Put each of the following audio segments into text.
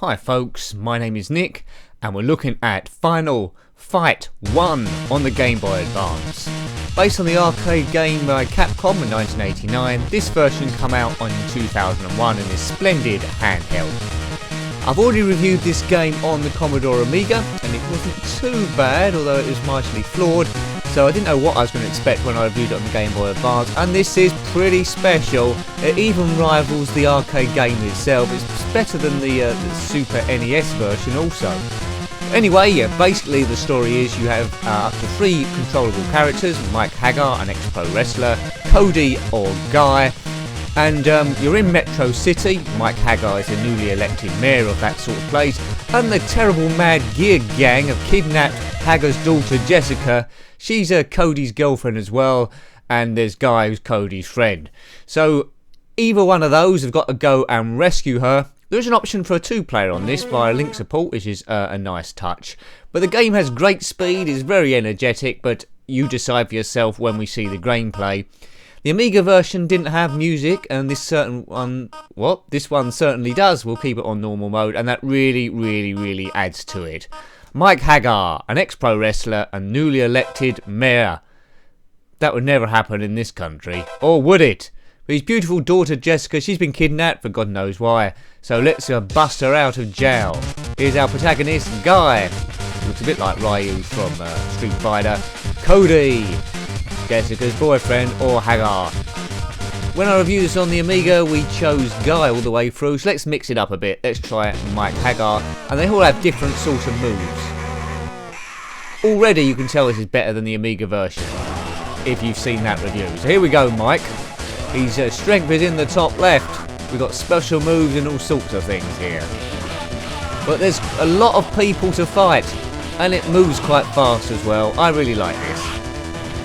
Hi folks, my name is Nick and we're looking at Final Fight 1 on the Game Boy Advance. Based on the arcade game by Capcom in 1989, this version came out in 2001 in this splendid handheld. I've already reviewed this game on the Commodore Amiga and it wasn't too bad, although it was marginally flawed, so I didn't know what I was going to expect when I reviewed it on the Game Boy Advance, and this is pretty special. It even rivals the arcade game itself. It's better than the Super NES version also. Anyway, yeah, basically the story is you have up to 3 controllable characters: Mike Haggar, an ex-pro wrestler, Cody or Guy, and you're in Metro City. Mike Haggar is the newly elected mayor of that sort of place, and the terrible mad gear gang have kidnapped Haggar's daughter Jessica. She's Cody's girlfriend as well, and there's Guy who's Cody's friend. So either one of those have got to go and rescue her. There's an option for a 2-player on this via link support, which is a nice touch. But the game has great speed, is very energetic, but you decide for yourself when we see the gameplay. The Amiga version didn't have music, and this one certainly does. We'll keep it on normal mode, and that really adds to it. Mike Haggar, an ex-pro wrestler and newly elected mayor. That would never happen in this country, or would it? But his beautiful daughter Jessica, she's been kidnapped for God knows why, so let's bust her out of jail. Here's our protagonist, Guy. Looks a bit like Ryu from Street Fighter. Cody, Jessica's boyfriend, or Haggar. When I reviewed this on the Amiga, we chose Guy all the way through, so let's mix it up a bit. Let's try Mike Haggar, and they all have different sorts of moves. Already you can tell this is better than the Amiga version, if you've seen that review. So here we go, Mike. His strength is in the top left. We've got special moves and all sorts of things here. But there's a lot of people to fight, and it moves quite fast as well. I really like this.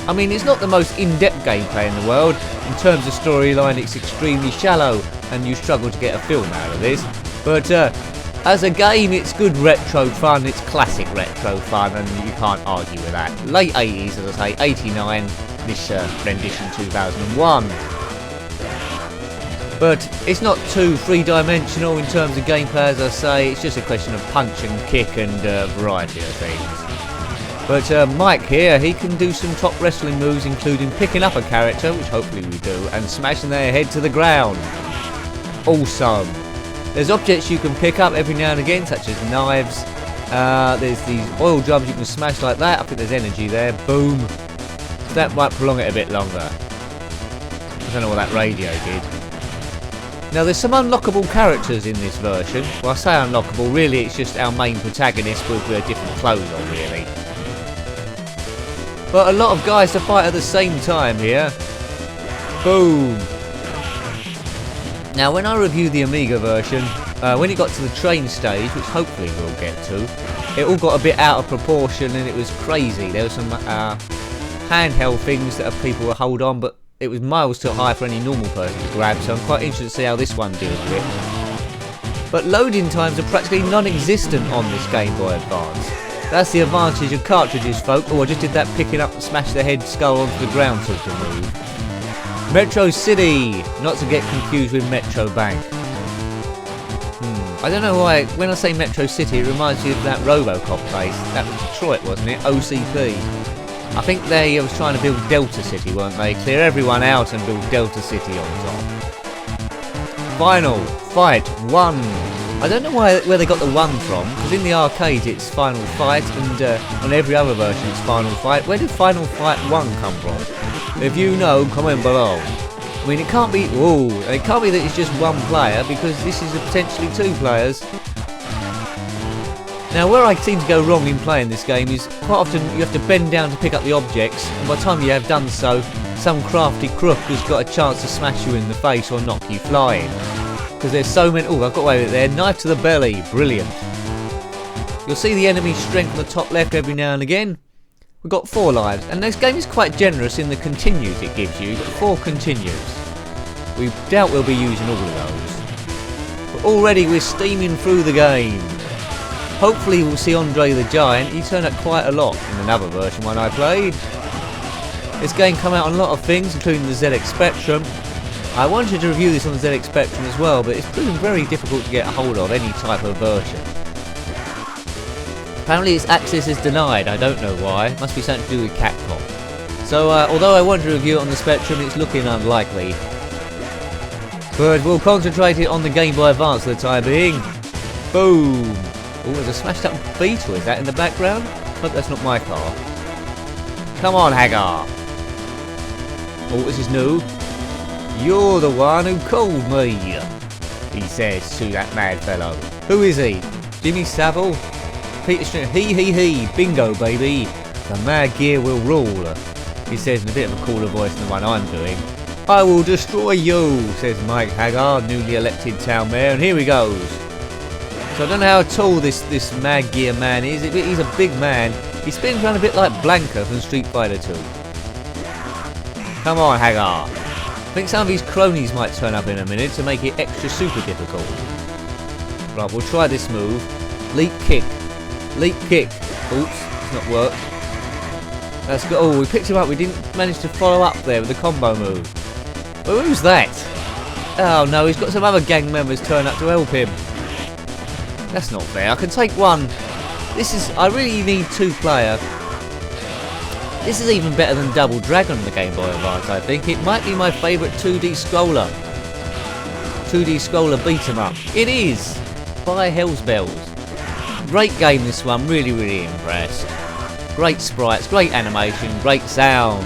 I mean, it's not the most in-depth gameplay in the world. In terms of storyline, it's extremely shallow, and you struggle to get a film out of this. But as a game, it's good retro fun. It's classic retro fun, and you can't argue with that. Late 80s, as I say, 89, this rendition 2001. But it's not too three-dimensional in terms of gameplay, as I say. It's just a question of punch and kick and variety of things. But Mike here, he can do some top wrestling moves, including picking up a character, which hopefully we do, and smashing their head to the ground. Awesome. There's objects you can pick up every now and again, such as knives. There's these oil drums you can smash like that. I think there's energy there. Boom. That might prolong it a bit longer. I don't know what that radio did. Now there's some unlockable characters in this version. Well, I say unlockable, really it's just our main protagonist with different clothes on, really. But a lot of guys to fight at the same time here. Boom. Now when I reviewed the Amiga version, when it got to the train stage, which hopefully we'll get to, it all got a bit out of proportion and it was crazy. There were some handheld things that people would hold on, but it was miles too high for any normal person to grab, so I'm quite interested to see how this one deals with it. But loading times are practically non-existent on this Game Boy Advance. That's the advantage of cartridges, folk. Oh, I just did that picking up and smash the head skull onto the ground sort of move. Metro City, not to get confused with Metro Bank. I don't know why, when I say Metro City, it reminds me of that Robocop place. That was Detroit, wasn't it? OCP. I think they was trying to build Delta City, weren't they? Clear everyone out and build Delta City on top. Final Fight 1. I don't know where they got the 1 from, because in the arcade it's Final Fight, and on every other version it's Final Fight. Where did Final Fight 1 come from? If you know, comment below. I mean, it can't be that it's just 1 player, because this is potentially 2 players. Now, where I seem to go wrong in playing this game is quite often you have to bend down to pick up the objects, and by the time you have done so, some crafty crook has got a chance to smash you in the face or knock you flying. Because there's so many... Oh, I've got away with it there. Knife to the belly. Brilliant. You'll see the enemy's strength on the top left every now and again. We've got 4 lives, and this game is quite generous in the continues it gives you. You've got 4 continues. We doubt we'll be using all of those. But already we're steaming through the game. Hopefully we'll see Andre the Giant. He turned up quite a lot in another version when I played. This game come out on a lot of things, including the ZX Spectrum. I wanted to review this on the ZX Spectrum as well, but it's proven very difficult to get a hold of any type of version. Apparently its access is denied, I don't know why. Must be something to do with Capcom. So although I want to review it on the Spectrum, it's looking unlikely. But we'll concentrate it on the Game Boy Advance for the time being. Boom! Oh, there's a smashed up Beetle, is that in the background? Hope that's not my car. Come on, Haggar! Oh, this is new. You're the one who called me, he says to that mad fellow. Who is he? Jimmy Savile? Peter String, he, bingo baby. The Mad Gear will rule, he says in a bit of a cooler voice than the one I'm doing. I will destroy you, says Mike Haggar, newly elected town mayor, and here he goes. So I don't know how tall this Mad Gear man is. He's a big man. He spins around a bit like Blanca from Street Fighter 2. Come on, Haggar. I think some of his cronies might turn up in a minute to make it extra super difficult. Right, we'll try this move. Leap kick. Leap kick. Oops, it's not worked. That's good. Oh, we picked him up. We didn't manage to follow up there with the combo move. Oh, who's that? Oh no, he's got some other gang members turn up to help him. That's not fair. I can take one. I really need 2-player. This is even better than Double Dragon on the Game Boy Advance, I think. It might be my favourite 2D scroller. 2D scroller beat 'em up. It is! By hell's bells. Great game this one, really, really impressed. Great sprites, great animation, great sound.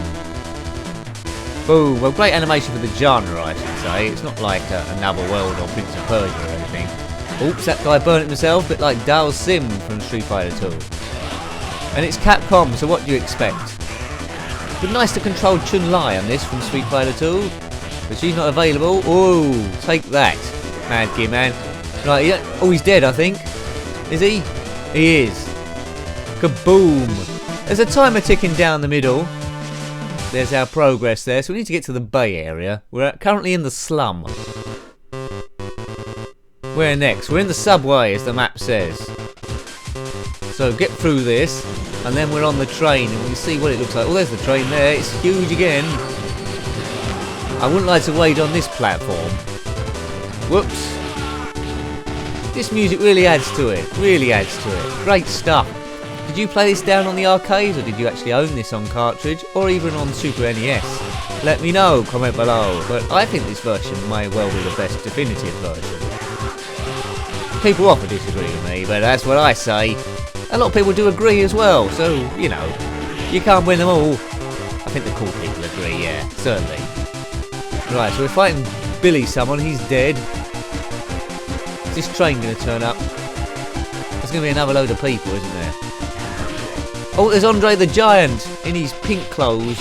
Boom, well, great animation for the genre, I should say. It's not like Another World or Prince of Persia or anything. Oops, that guy burnt himself, a bit like Dal Sim from Street Fighter 2. And it's Capcom, so what do you expect? It'd be nice to control Chun-Li on this from Street Fighter 2, but she's not available. Oh, take that, Mad Gear Man. Right, yeah. Oh, he's dead, I think. Is he? He is. Kaboom! There's a timer ticking down the middle. There's our progress there, so we need to get to the Bay Area. We're currently in the slum. Where next? We're in the subway, as the map says. So get through this, and then we're on the train, and we see what it looks like. Oh, there's the train there. It's huge again. I wouldn't like to wait on this platform. Whoops. This music really adds to it. Really adds to it. Great stuff. Did you play this down on the arcade, or did you actually own this on cartridge, or even on Super NES? Let me know, comment below. But I think this version may well be the best definitive version. People often disagree with me, but that's what I say. A lot of people do agree as well, so, you know, you can't win them all. I think the cool people agree, yeah, certainly. Right, so we're fighting Billy someone, he's dead. Is this train going to turn up? There's going to be another load of people, isn't there? Oh, there's Andre the Giant in his pink clothes.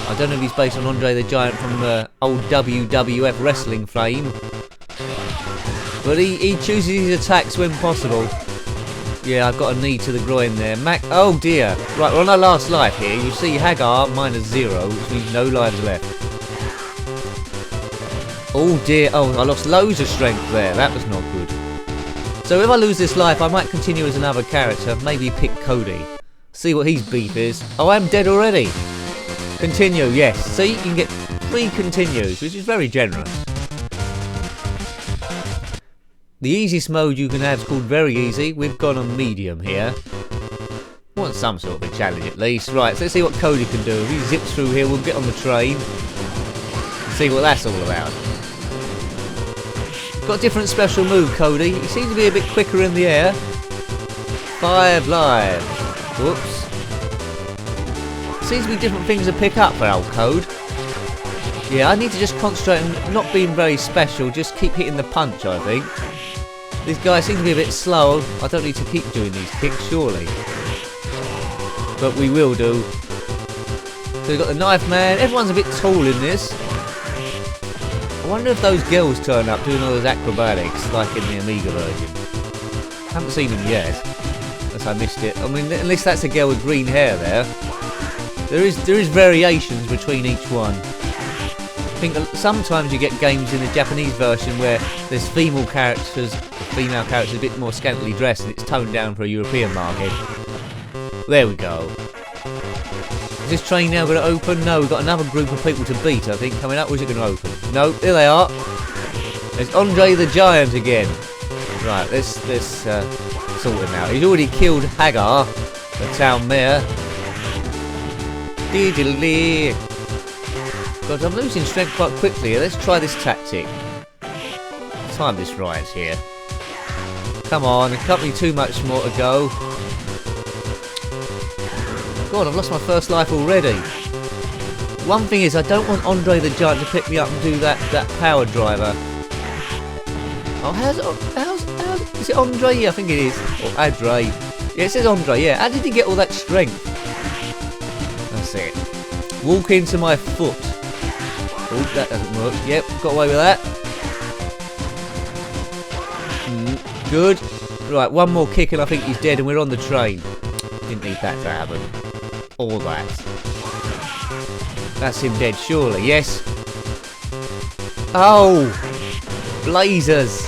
I don't know if he's based on Andre the Giant from the old WWF wrestling fame. But he chooses his attacks when possible. Yeah, I've got a knee to the groin there. Oh dear. Right, we're on our last life here. You see Haggar -0, which means no lives left. Oh dear. Oh, I lost loads of strength there. That was not good. So if I lose this life, I might continue as another character. Maybe pick Cody. See what his beef is. Oh, I'm dead already. Continue, yes. See, you can get 3 continues, which is very generous. The easiest mode you can have is called very easy. We've gone on medium here. Want some sort of a challenge at least. Right, so let's see what Cody can do. If he zips through here, we'll get on the train. See what that's all about. Got a different special move, Cody. He seems to be a bit quicker in the air. 5 lives. Whoops. Seems to be different things to pick up for old Code. Yeah, I need to just concentrate on not being very special. Just keep hitting the punch, I think. These guys seem to be a bit slow. I don't need to keep doing these kicks, surely. But we will do. So we've got the Knife Man. Everyone's a bit tall in this. I wonder if those girls turn up doing all those acrobatics, like in the Amiga version. I haven't seen them yet. Unless I missed it. I mean, unless that's a girl with green hair there. There is variations between each one. I think sometimes you get games in the Japanese version where there's female characters female character is a bit more scantily dressed and it's toned down for a European market. There we go. Is this train now going to open? No, we've got another group of people to beat, I think, coming up. Or is it going to open? No, here they are. There's Andre the Giant again. Right, let's sort him out. He's already killed Haggar, the town mayor. Diddly. God, I'm losing strength quite quickly here. Let's try this tactic. Time this right here. Come on, it can't be too much more to go. God, I've lost my first life already. One thing is, I don't want Andre the Giant to pick me up and do that power driver. Oh, how's is it Andre? Yeah, I think it is. Or Adre. Yeah, it says Andre, yeah. How did he get all that strength? That's it. Walk into my foot. Oh, that doesn't work. Yep, got away with that. Good. Right, one more kick and I think he's dead and we're on the train. Didn't need that to happen. All that. That's him dead, surely. Yes. Oh! Blazers!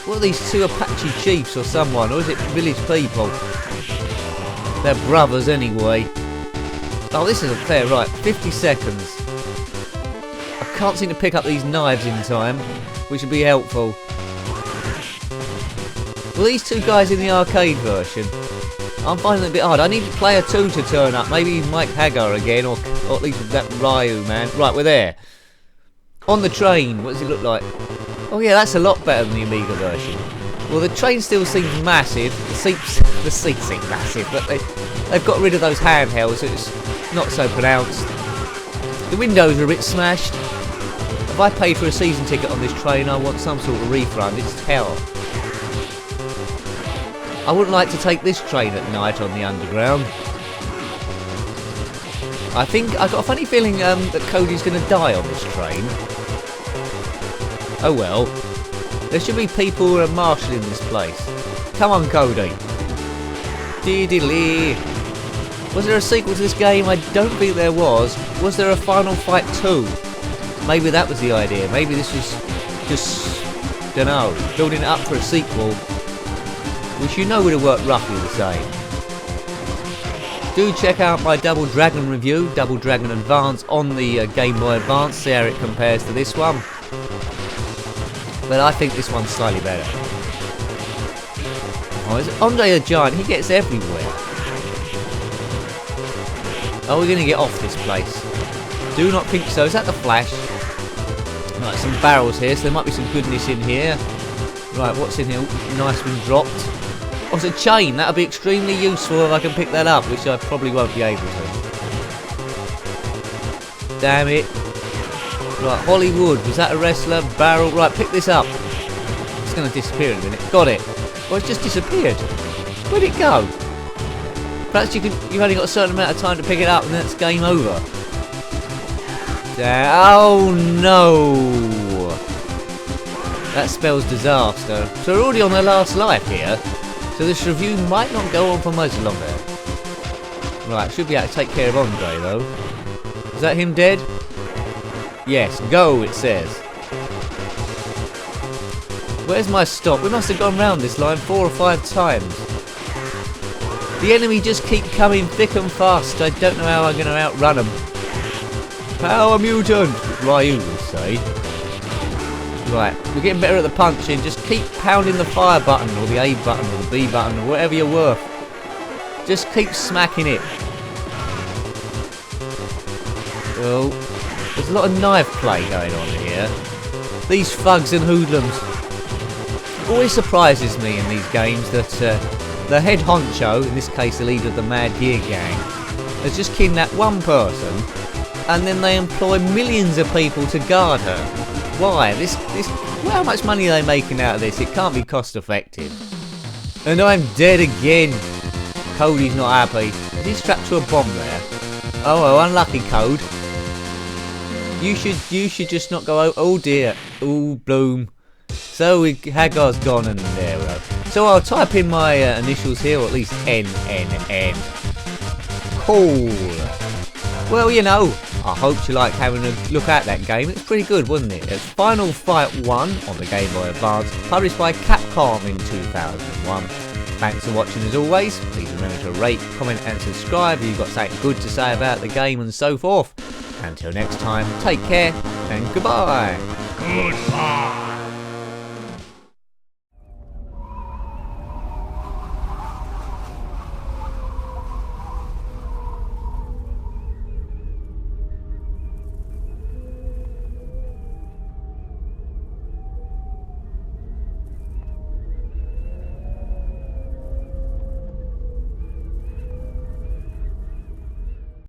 What are these two Apache chiefs or someone? Or is it village people? They're brothers anyway. Oh, this isn't fair. Right, 50 seconds. I can't seem to pick up these knives in time, which would be helpful. Well, these two guys in the arcade version, I'm finding it a bit hard. I need player 2 to turn up. Maybe Mike Haggar again, or at least that Ryu man. Right, we're there. On the train. What does it look like? Oh yeah, that's a lot better than the Amiga version. Well, the train still seems massive. The seats seem massive, but they've got rid of those handhelds, so it's not so pronounced. The windows are a bit smashed. If I paid for a season ticket on this train, I want some sort of refund. It's hell. I wouldn't like to take this train at night on the underground. I think I've got a funny feeling that Cody's going to die on this train. Oh well. There should be people who are marshalling this place. Come on, Cody. Diddly. Was there a sequel to this game? I don't think there was. Was there a Final Fight 2? Maybe that was the idea. Maybe this was just, don't know, building it up for a sequel, which you know would have worked roughly the same. Do check out my Double Dragon review, Double Dragon Advance, on the Game Boy Advance, see how it compares to this one. But I think this one's slightly better. Oh, is it Andre the Giant? He gets everywhere. Oh, we're going to get off this place. Do not think so. Is that the Flash? Right, some barrels here, so there might be some goodness in here. Right, what's in here? Ooh, nice one dropped. Oh, it's a chain. That'll be extremely useful if I can pick that up, which I probably won't be able to. Damn it. Right, Hollywood. Was that a wrestler? Barrel. Right, pick this up. It's going to disappear in a minute. Got it. Well, it's just disappeared. Where'd it go? Perhaps you've only got a certain amount of time to pick it up and then it's game over. Oh no! That spells disaster. So we're already on their last life here. So this review might not go on for much longer. Right, should be able to take care of Andre though. Is that him dead? Yes, go it says. Where's my stop? We must have gone round this line 4 or 5 times. The enemy just keep coming thick and fast. I don't know how I'm going to outrun them. Power mutant, Ryu would say. Right, we're getting better at the punching. Just keep pounding the fire button, or the A button, or the B button, or whatever you're worth. Just keep smacking it. Well, there's a lot of knife play going on here. These thugs and hoodlums. Always surprises me in these games that the head honcho, in this case the leader of the Mad Gear Gang, has just kidnapped one person, and then they employ millions of people to guard her. Why? Well, how much money are they making out of this? It can't be cost effective. And I'm dead again. Cody's not happy. Is he strapped to a bomb there? Oh well, unlucky Code. You should just not go out. Oh dear. Oh bloom. So Haggar's gone and there we go. So I'll type in my initials here, or at least NNN. Cool. Well, you know, I hope you liked having a look at that game. It's pretty good, wasn't it? It's Final Fight 1 on the Game Boy Advance, published by Capcom in 2001. Thanks for watching as always. Please remember to rate, comment and subscribe if you've got something good to say about the game and so forth. Until next time, take care and goodbye. Goodbye.